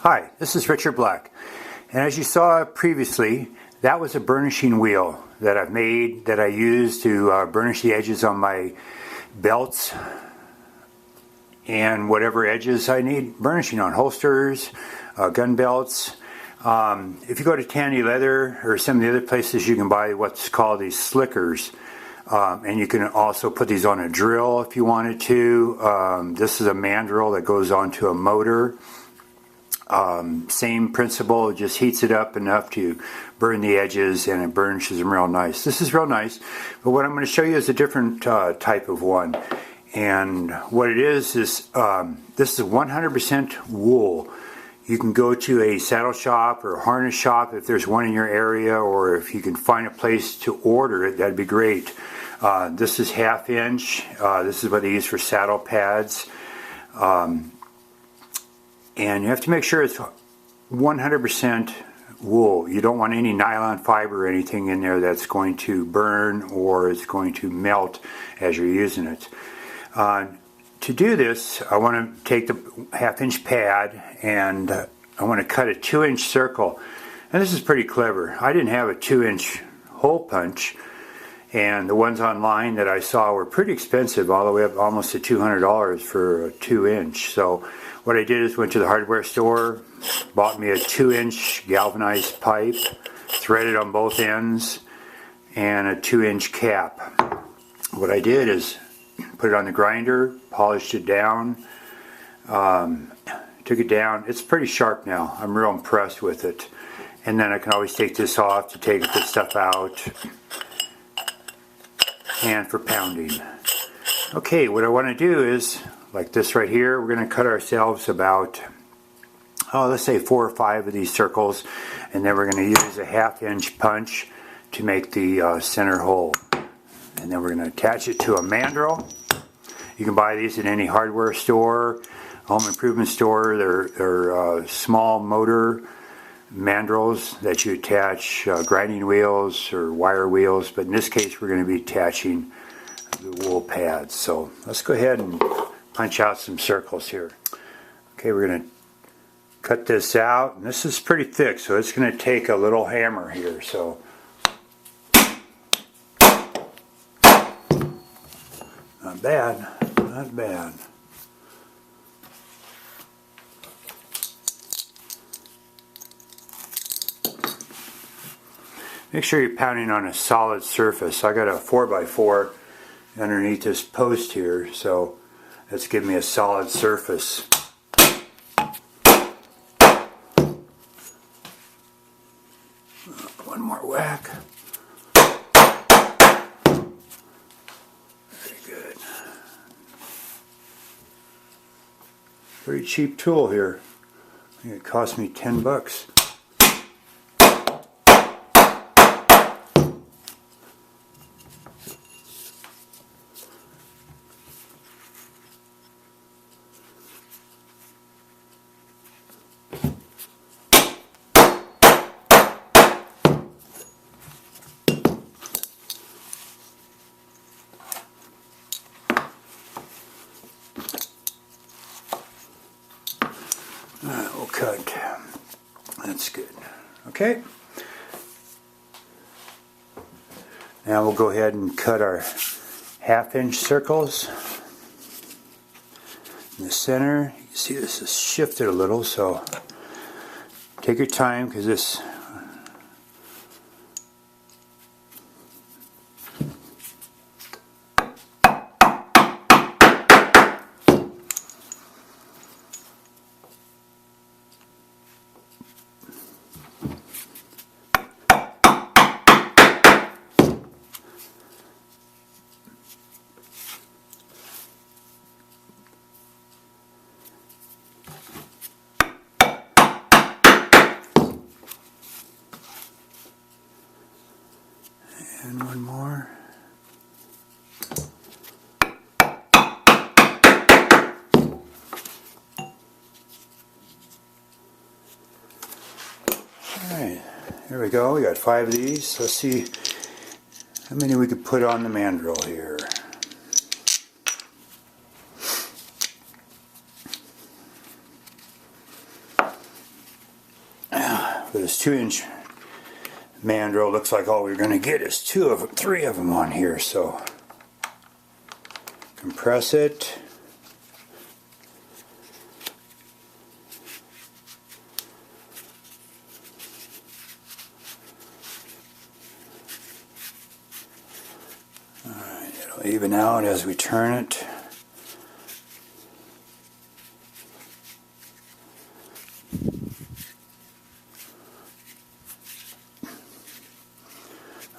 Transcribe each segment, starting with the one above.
Hi, this is Richard Black, and as you saw previously, that was a burnishing wheel that I've made that I use to burnish the edges on my belts and whatever edges I need burnishing on, holsters, gun belts. If you go to Tandy Leather or some of the other places, you can buy what's called these slickers, and you can also put these on a drill if you wanted to. This is a mandrel that goes onto a motor. Same principle, it just heats it up enough to burn the edges and it burnishes them real nice. This is real nice, but what I'm going to show you is a different type of one. And what it is this is 100% wool. You can go to a saddle shop or a harness shop if there's one in your area, or if you can find a place to order it, that'd be great. This is 1/2 inch. This is what they use for saddle pads. And you have to make sure it's 100% wool. You don't want any nylon fiber or anything in there that's going to burn or it's going to melt as you're using it. To do this, I want to take the 1/2 inch pad and I want to cut a 2-inch circle. And this is pretty clever. I didn't have a 2-inch hole punch, and the ones online that I saw were pretty expensive, all the way up almost to $200 for a 2-inch. So what I did is went to the hardware store, bought me a 2-inch galvanized pipe, threaded on both ends, and a 2-inch cap. What I did is put it on the grinder, polished it down, took it down. It's pretty sharp now. I'm real impressed with it. And then I can always take this off to take this stuff out, and for pounding. Okay, what I want to do is, like this right here, we're going to cut ourselves about, let's say 4 or 5 of these circles, and then we're going to use a 1/2 inch punch to make the center hole. And then we're going to attach it to a mandrel. You can buy these at any hardware store, home improvement store. They're small motor mandrels that you attach grinding wheels or wire wheels, but in this case we're going to be attaching the wool pads. So let's go ahead and punch out some circles here. Okay, we're going to cut this out, and this is pretty thick, so it's going to take a little hammer here. So not bad, not bad. Make sure you're pounding on a solid surface. I got a 4x4 underneath this post here, so let's give me a solid surface. One more whack. Very good. Very cheap tool here. I think it cost me 10 bucks. We'll cut. That's good. Okay. Now we'll go ahead and cut our 1/2 inch circles in the center. You can see this is shifted a little, so take your time, because this and one more. Alright, there we go. We got 5 of these. Let's see how many we could put on the mandrel here. For this 2-inch mandrel, looks like all we're going to get is 3 of them on here. So compress it. Alright, it'll even out as we turn it.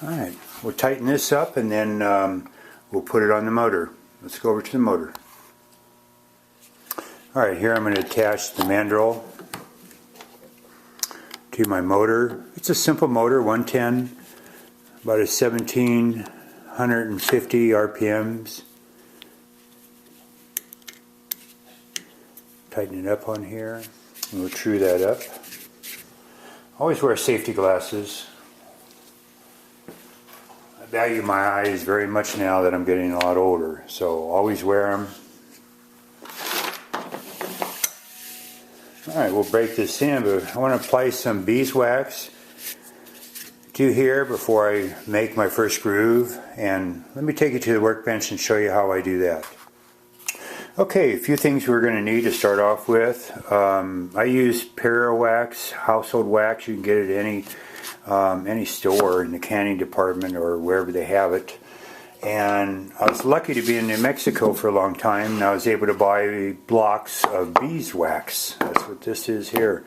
Alright, we'll tighten this up and then we'll put it on the motor. Let's go over to the motor. Alright, here I'm going to attach the mandrel to my motor. It's a simple motor, 110, about a 1750 RPMs. Tighten it up on here, and we'll true that up. Always wear safety glasses. I value my eyes very much now that I'm getting a lot older, so always wear them. Alright, we'll break this in, but I want to apply some beeswax to here before I make my first groove, and let me take you to the workbench and show you how I do that. Okay, a few things we're going to need to start off with. I use Para wax, household wax. You can get it at any store in the canning department or wherever they have it. And I was lucky to be in New Mexico for a long time, and I was able to buy blocks of beeswax. That's what this is here.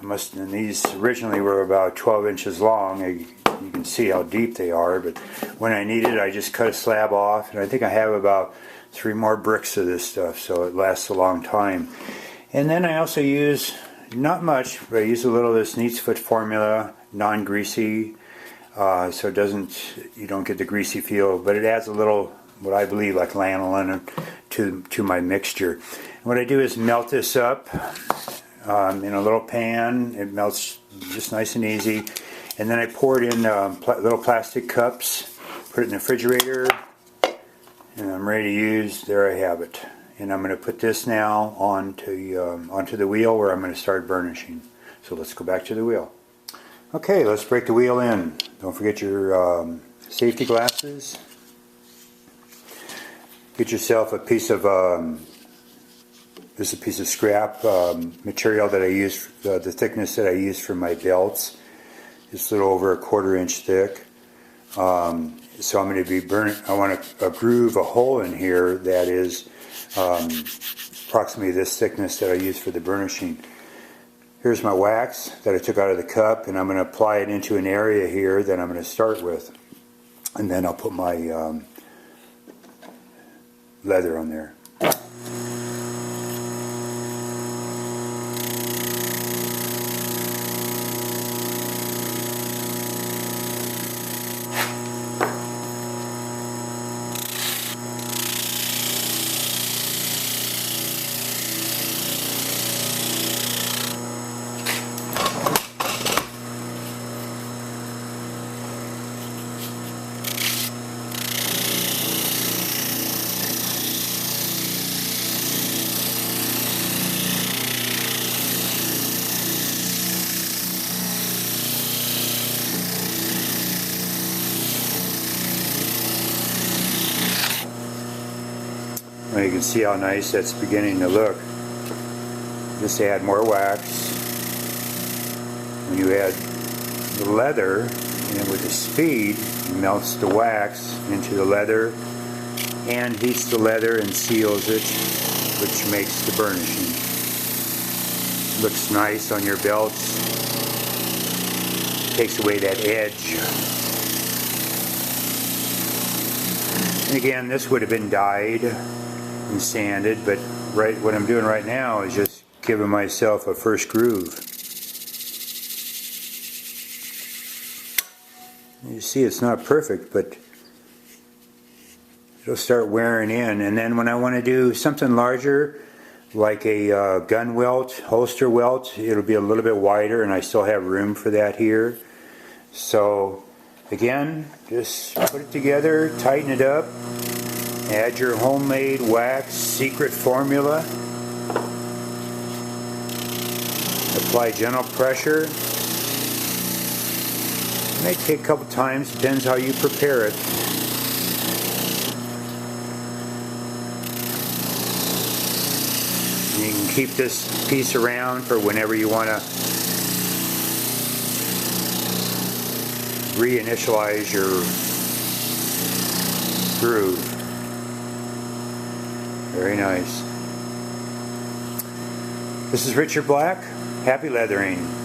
And these originally were about 12 inches long. You can see how deep they are, but when I need it, I just cut a slab off, and I think I have about 3 more bricks of this stuff, so it lasts a long time. And then I also use, not much, but I use a little of this Neat's Foot formula, non-greasy, so it doesn't, you don't get the greasy feel, but it adds a little, what I believe, like lanolin to my mixture. And what I do is melt this up in a little pan. It melts just nice and easy, and then I pour it in little plastic cups, put it in the refrigerator, and I'm ready to use. There I have it. And I'm going to put this now onto the wheel where I'm going to start burnishing. So let's go back to the wheel. Okay, let's break the wheel in. Don't forget your safety glasses. Get yourself a piece of this is a piece of scrap material that I use, the thickness that I use for my belts. It's a little over 1/4 inch thick. So I'm going to be I want to groove a hole in here that is approximately this thickness that I use for the burnishing. Here's my wax that I took out of the cup, and I'm going to apply it into an area here that I'm going to start with. And then I'll put my leather on there. Well, you can see how nice that's beginning to look. Just add more wax. When you add the leather, and with the speed, it melts the wax into the leather and heats the leather and seals it, which makes the burnishing. Looks nice on your belts. Takes away that edge. And again, this would have been dyed and sanded, but what I'm doing right now is just giving myself a first groove. You see, it's not perfect, but it'll start wearing in. And then when I want to do something larger, like a gun welt, holster welt, it'll be a little bit wider, and I still have room for that here. So again, just put it together, tighten it up. Add your homemade wax secret formula. Apply gentle pressure. It may take a couple times, depends how you prepare it. And you can keep this piece around for whenever you want to reinitialize your groove. Very nice. This is Richard Black. Happy leathering.